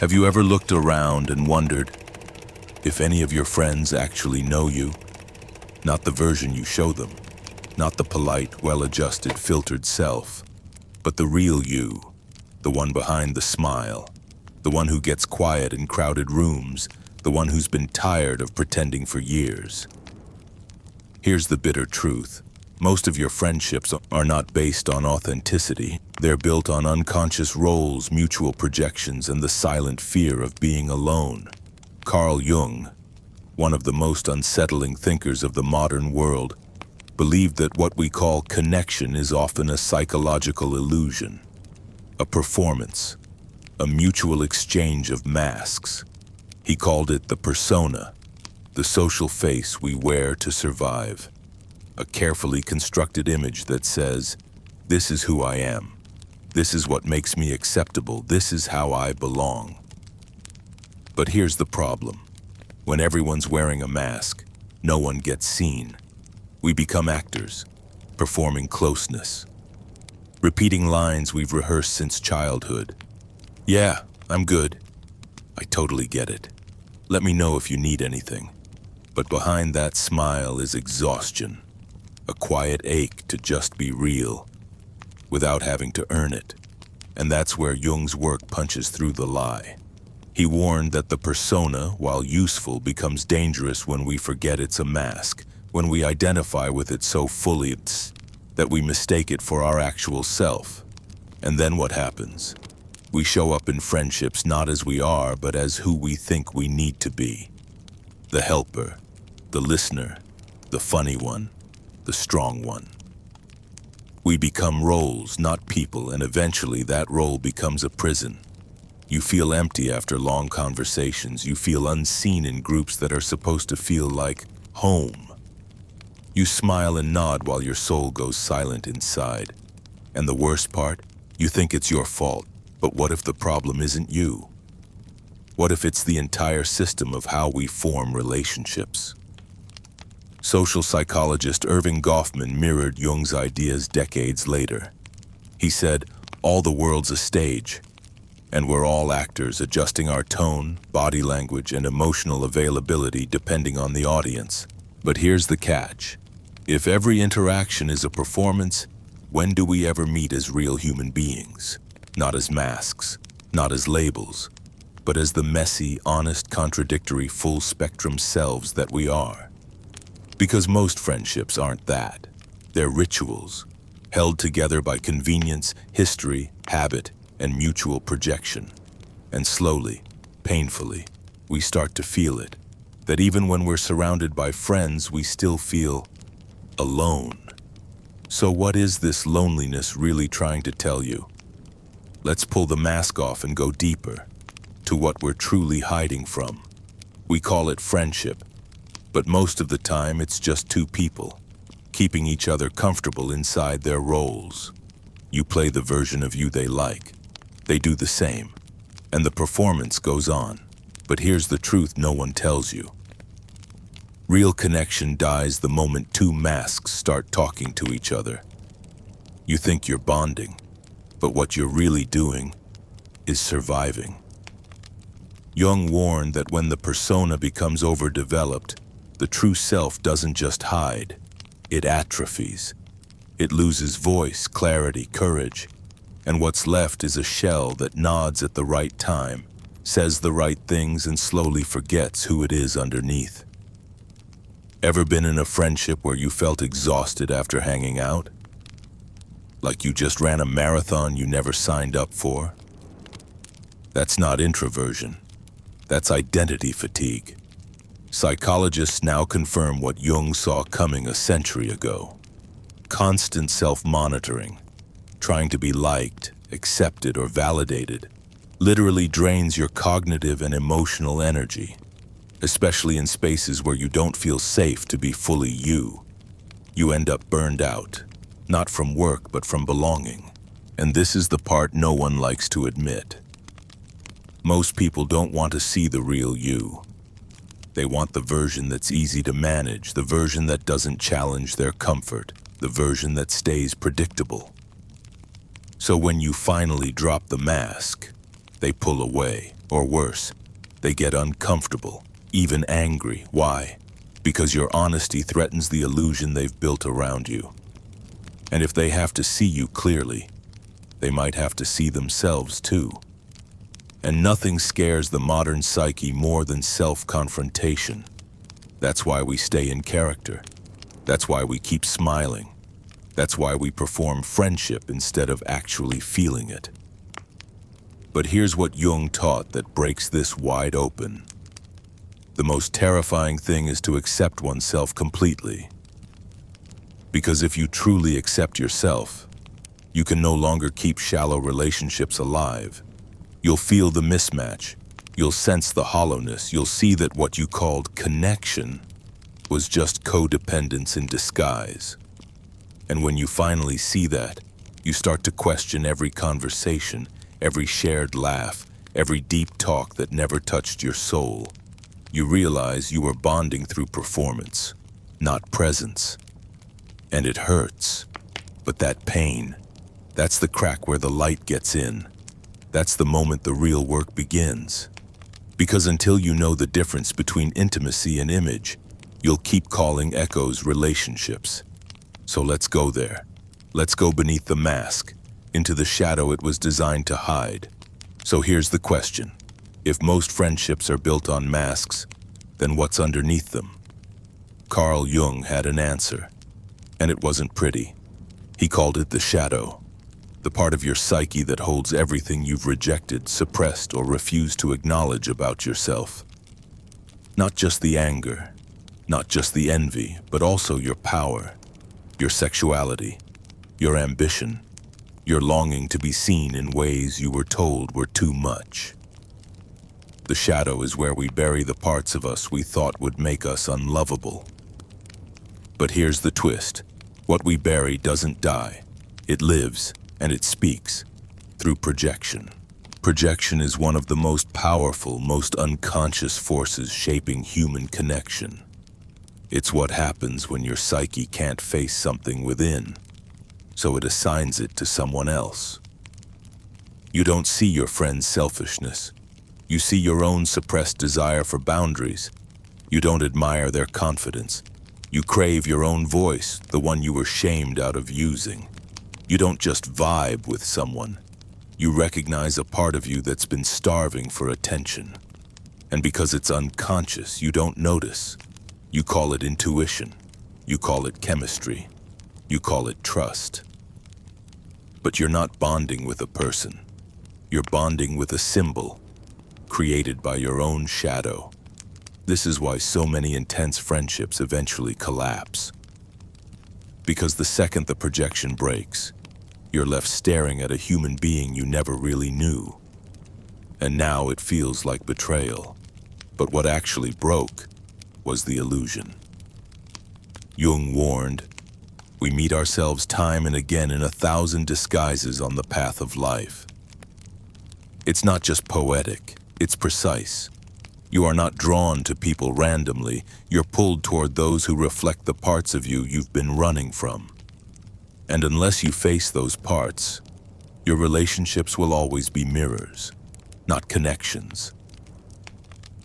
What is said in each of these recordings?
Have you ever looked around and wondered if any of your friends actually know you? Not the version you show them, not the polite, well-adjusted, filtered self, but the real you, the one behind the smile, the one who gets quiet in crowded rooms, the one who's been tired of pretending for years. Here's the bitter truth. Most of your friendships are not based on authenticity. They're built on unconscious roles, mutual projections, and the silent fear of being alone. Carl Jung, one of the most unsettling thinkers of the modern world, believed that what we call connection is often a psychological illusion, a performance, a mutual exchange of masks. He called it the persona, the social face we wear to survive. A carefully constructed image that says, "This is who I am. This is what makes me acceptable. This is how I belong." But here's the problem. When everyone's wearing a mask, no one gets seen. We become actors, performing closeness, repeating lines we've rehearsed since childhood. "Yeah, I'm good. I totally get it. Let me know if you need anything." But behind that smile is exhaustion, a quiet ache to just be real, without having to earn it. And that's where Jung's work punches through the lie. He warned that the persona, while useful, becomes dangerous when we forget it's a mask, when we identify with it so fully that we mistake it for our actual self. And then what happens? We show up in friendships not as we are, but as who we think we need to be. The helper, the listener, the funny one, the strong one. We become roles, not people, and eventually that role becomes a prison. You feel empty after long conversations. You feel unseen in groups that are supposed to feel like home. You smile and nod while your soul goes silent inside. And the worst part, you think it's your fault. But what if the problem isn't you? What if it's the entire system of how we form relationships? Social psychologist Irving Goffman mirrored Jung's ideas decades later. He said, "All the world's a stage, and we're all actors, adjusting our tone, body language, and emotional availability depending on the audience." But here's the catch. If every interaction is a performance, when do we ever meet as real human beings? Not as masks, not as labels, but as the messy, honest, contradictory, full-spectrum selves that we are. Because most friendships aren't that. They're rituals, held together by convenience, history, habit, and mutual projection. And slowly, painfully, we start to feel it, that even when we're surrounded by friends, we still feel alone. So what is this loneliness really trying to tell you? Let's pull the mask off and go deeper, to what we're truly hiding from. We call it friendship, but most of the time it's just two people, keeping each other comfortable inside their roles. You play the version of you they like. They do the same, and the performance goes on. But here's the truth no one tells you. Real connection dies the moment two masks start talking to each other. You think you're bonding, but what you're really doing is surviving. Jung warned that when the persona becomes overdeveloped, the true self doesn't just hide, it atrophies. It loses voice, clarity, courage, and what's left is a shell that nods at the right time, says the right things, and slowly forgets who it is underneath. Ever been in a friendship where you felt exhausted after hanging out? Like you just ran a marathon you never signed up for? That's not introversion. That's identity fatigue. Psychologists now confirm what Jung saw coming a century ago. Constant self-monitoring, trying to be liked, accepted, or validated, literally drains your cognitive and emotional energy, especially in spaces where you don't feel safe to be fully you. You end up burned out, not from work, but from belonging. And this is the part no one likes to admit. Most people don't want to see the real you. They want the version that's easy to manage, the version that doesn't challenge their comfort, the version that stays predictable. So when you finally drop the mask, They pull away, or worse, they get uncomfortable, even angry. Why? Because your honesty threatens the illusion they've built around you. And if they have to see you clearly, they might have to see themselves too. And nothing scares the modern psyche more than self-confrontation. That's why we stay in character. That's why we keep smiling. That's why we perform friendship instead of actually feeling it. But here's what Jung taught that breaks this wide open. The most terrifying thing is to accept oneself completely. Because if you truly accept yourself, you can no longer keep shallow relationships alive. You'll feel the mismatch. You'll sense the hollowness. You'll see that what you called connection was just codependence in disguise. And when you finally see that, you start to question every conversation, every shared laugh, every deep talk that never touched your soul. You realize you were bonding through performance, not presence. And it hurts. But that pain, that's the crack where the light gets in. That's the moment the real work begins. Because until you know the difference between intimacy and image, you'll keep calling echoes relationships. So let's go there. Let's go beneath the mask, into the shadow it was designed to hide. So here's the question. If most friendships are built on masks, then what's underneath them? Carl Jung had an answer, and it wasn't pretty. He called it the shadow, the part of your psyche that holds everything you've rejected, suppressed, or refused to acknowledge about yourself. Not just the anger, not just the envy, but also your power, your sexuality, your ambition, your longing to be seen in ways you were told were too much. The shadow is where we bury the parts of us we thought would make us unlovable. But here's the twist. What we bury doesn't die. It lives, and it speaks, through projection. Projection is one of the most powerful, most unconscious forces shaping human connection. It's what happens when your psyche can't face something within, so it assigns it to someone else. You don't see your friend's selfishness. You see your own suppressed desire for boundaries. You don't admire their confidence. You crave your own voice, the one you were shamed out of using. You don't just vibe with someone. You recognize a part of you that's been starving for attention. And because it's unconscious, you don't notice. You call it intuition. You call it chemistry. You call it trust. But you're not bonding with a person. You're bonding with a symbol, created by your own shadow. This is why so many intense friendships eventually collapse. Because the second the projection breaks, you're left staring at a human being you never really knew. And now it feels like betrayal. But what actually broke was the illusion. Jung warned, we meet ourselves time and again in 1,000 disguises on the path of life. It's not just poetic, it's precise. You are not drawn to people randomly, you're pulled toward those who reflect the parts of you you've been running from. And unless you face those parts, your relationships will always be mirrors, not connections.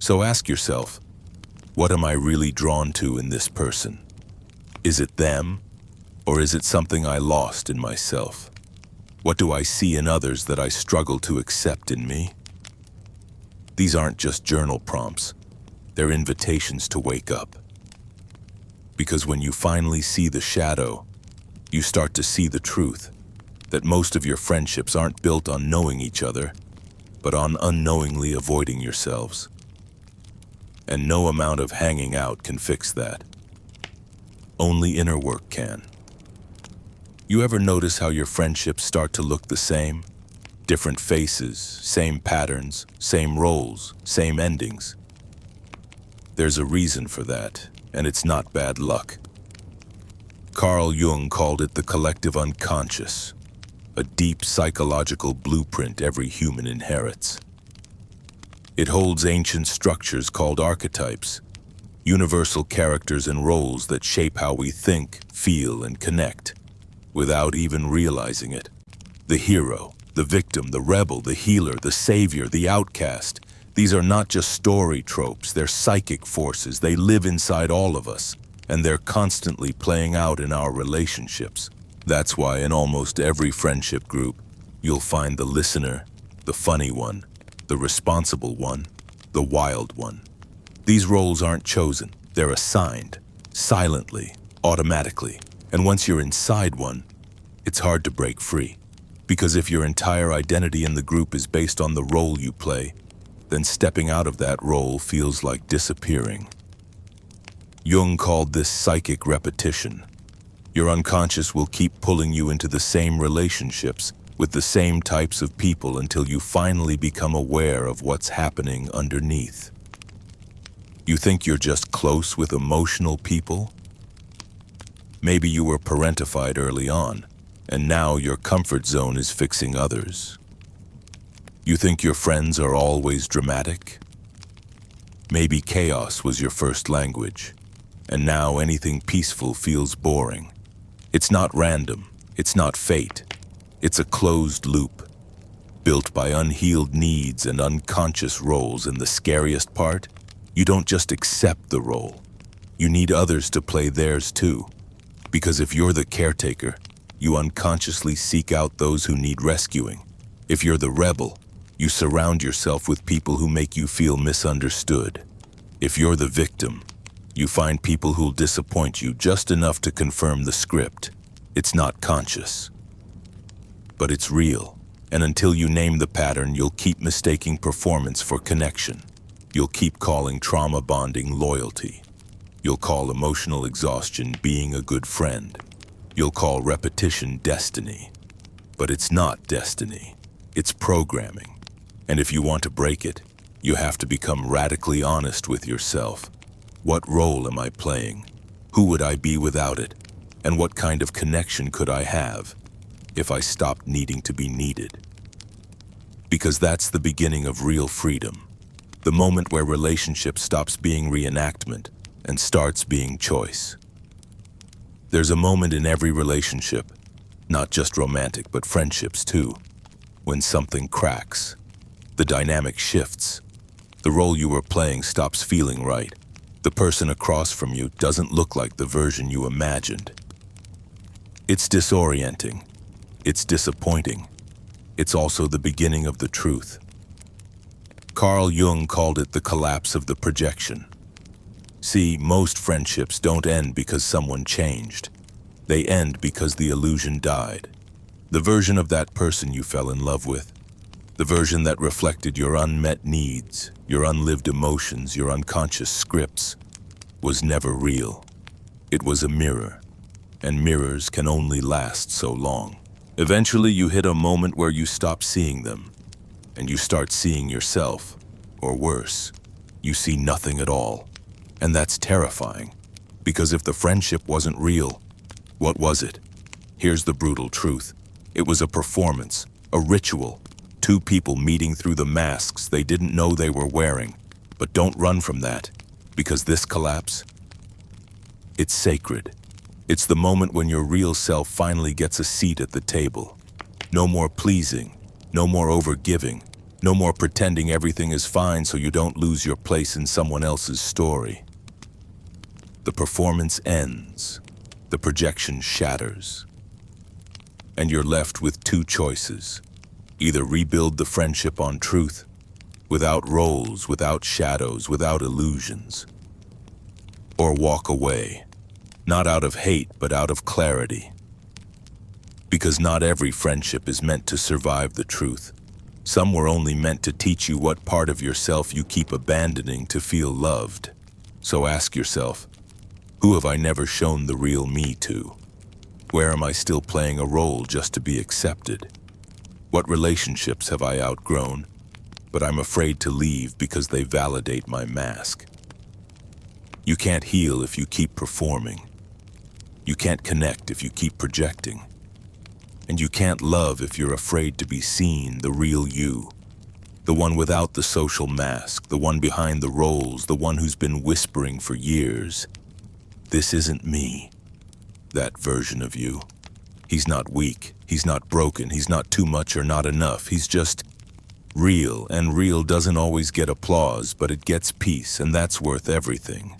So ask yourself, what am I really drawn to in this person? Is it them, or is it something I lost in myself? What do I see in others that I struggle to accept in me? These aren't just journal prompts, they're invitations to wake up. Because when you finally see the shadow, you start to see the truth, that most of your friendships aren't built on knowing each other, but on unknowingly avoiding yourselves. And no amount of hanging out can fix that. Only inner work can. You ever notice how your friendships start to look the same? Different faces, same patterns, same roles, same endings. There's a reason for that, and it's not bad luck. Carl Jung called it the collective unconscious, a deep psychological blueprint every human inherits. It holds ancient structures called archetypes, universal characters and roles that shape how we think, feel, and connect, without even realizing it. The hero, The victim, the rebel, the healer, the savior, the outcast. These are not just story tropes, they're psychic forces. They live inside all of us, and they're constantly playing out in our relationships. That's why in almost every friendship group, you'll find the listener, the funny one, the responsible one, the wild one. These roles aren't chosen, they're assigned, silently, automatically. And once you're inside one, it's hard to break free. Because if your entire identity in the group is based on the role you play, then stepping out of that role feels like disappearing. Jung called this psychic repetition. Your unconscious will keep pulling you into the same relationships with the same types of people until you finally become aware of what's happening underneath. You think you're just close with emotional people? Maybe you were parentified early on, and now your comfort zone is fixing others. You think your friends are always dramatic? Maybe chaos was your first language, and now anything peaceful feels boring. It's not random, it's not fate. It's a closed loop, built by unhealed needs and unconscious roles, and the scariest part? You don't just accept the role. You need others to play theirs too. Because if you're the caretaker, you unconsciously seek out those who need rescuing. If you're the rebel, you surround yourself with people who make you feel misunderstood. If you're the victim, you find people who'll disappoint you just enough to confirm the script. It's not conscious, but it's real. And until you name the pattern, you'll keep mistaking performance for connection. You'll keep calling trauma bonding loyalty. You'll call emotional exhaustion being a good friend. You'll call repetition destiny. But it's not destiny. It's programming. And if you want to break it, you have to become radically honest with yourself. What role am I playing? Who would I be without it? And what kind of connection could I have if I stopped needing to be needed? Because that's the beginning of real freedom. The moment where relationship stops being reenactment and starts being choice. There's a moment in every relationship, not just romantic, but friendships too, when something cracks. The dynamic shifts. The role you were playing stops feeling right. The person across from you doesn't look like the version you imagined. It's disorienting. It's disappointing. It's also the beginning of the truth. Carl Jung called it the collapse of the projection. See, most friendships don't end because someone changed. They end because the illusion died. The version of that person you fell in love with, the version that reflected your unmet needs, your unlived emotions, your unconscious scripts, was never real. It was a mirror, and mirrors can only last so long. Eventually you hit a moment where you stop seeing them, and you start seeing yourself, or worse, you see nothing at all. And that's terrifying, because if the friendship wasn't real, what was it? Here's the brutal truth. It was a performance, a ritual, two people meeting through the masks they didn't know they were wearing. But don't run from that, because this collapse, it's sacred. It's the moment when your real self finally gets a seat at the table. No more pleasing, no more overgiving, no more pretending everything is fine so you don't lose your place in someone else's story. The performance ends, the projection shatters, and you're left with two choices. Either rebuild the friendship on truth, without roles, without shadows, without illusions, or walk away, not out of hate, but out of clarity. Because not every friendship is meant to survive the truth. Some were only meant to teach you what part of yourself you keep abandoning to feel loved. So ask yourself, who have I never shown the real me to? Where am I still playing a role just to be accepted? What relationships have I outgrown, but I'm afraid to leave because they validate my mask? You can't heal if you keep performing. You can't connect if you keep projecting. And you can't love if you're afraid to be seen, the real you. The one without the social mask, the one behind the roles, the one who's been whispering for years. This isn't me, that version of you. He's not weak, he's not broken, he's not too much or not enough. He's just real, and real doesn't always get applause, but it gets peace, and that's worth everything.